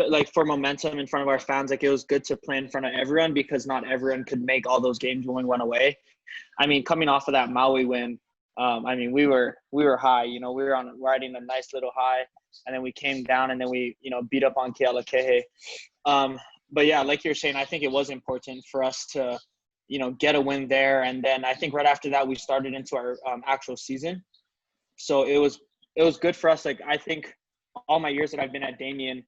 like for momentum in front of our fans, like it was good to play in front of everyone because not everyone could make all those games when we went away. I mean, coming off of that Maui win, I mean, we were high, you know, we were riding a nice little high, and then we came down and then we, you know, beat up on Kealakehe. But yeah, like you're saying, I think it was important for us to, you know, get a win there. And then I think right after that, we started into our actual season. So it was good for us. Like, I think all my years that I've been at Damien,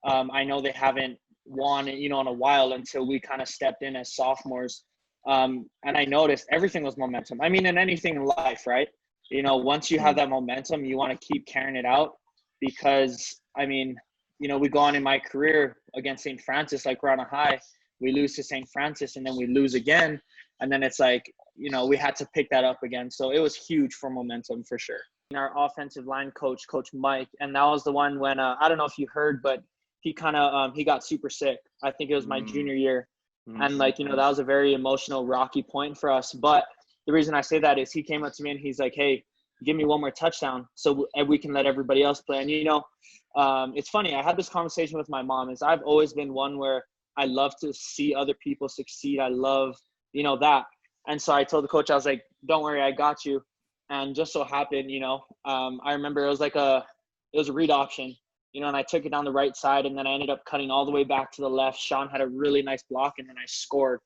I know they haven't won, you know, in a while until we kind of stepped in as sophomores. And I noticed everything was momentum. I mean, in anything in life, right? You know, once you have that momentum, you want to keep carrying it out because, I mean, you know, we go on in my career against St. Francis, like we're on a high, we lose to St. Francis and then we lose again. And then it's like, you know, we had to pick that up again. So it was huge for momentum for sure. Our offensive line coach, Coach Mike, and that was the one when, I don't know if you heard, but he kind of, he got super sick. I think it was my junior year. And like, you know, that was a very emotional, rocky point for us. But the reason I say that is he came up to me and he's like, hey, give me one more touchdown so we can let everybody else play. And, you know, it's funny. I had this conversation with my mom is I've always been one where I love to see other people succeed. I love, you know, that. And so I told the coach, I was like, don't worry, I got you. And just so happened, you know, I remember it was a read option, you know, and I took it down the right side and then I ended up cutting all the way back to the left. Sean had a really nice block and then I scored.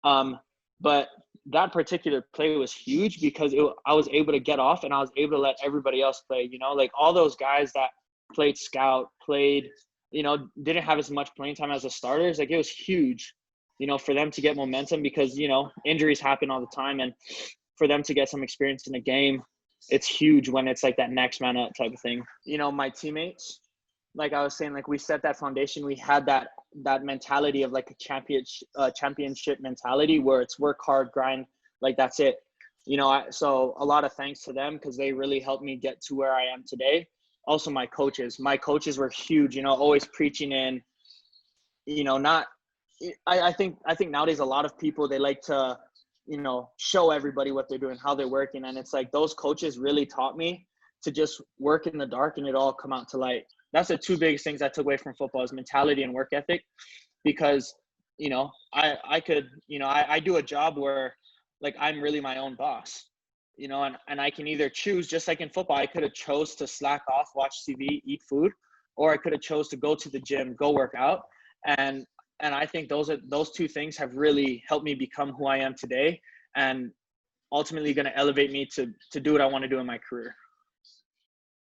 But that particular play was huge because I was able to get off and I was able to let everybody else play, you know, like all those guys that played scout, you know, didn't have as much playing time as the starters. Like it was huge, you know, for them to get momentum because, you know, injuries happen all the time. And for them to get some experience in a game, it's huge when it's like that next man up type of thing. You know, my teammates, like I was saying, like we set that foundation. We had that mentality of like a championship mentality where it's work hard, grind, like that's it. You know, so a lot of thanks to them because they really helped me get to where I am today. Also my coaches were huge, you know, always preaching in, you know, I think nowadays a lot of people, they like to, you know, show everybody what they're doing, how they're working. And it's like those coaches really taught me to just work in the dark and it all come out to light. That's the two biggest things I took away from football is mentality and work ethic. Because, you know, I could, you know, I do a job where like I'm really my own boss, you know, and I can either choose, just like in football, I could have chose to slack off, watch TV, eat food, or I could have chose to go to the gym, go work out. And I think those two things have really helped me become who I am today and ultimately going to elevate me to do what I want to do in my career.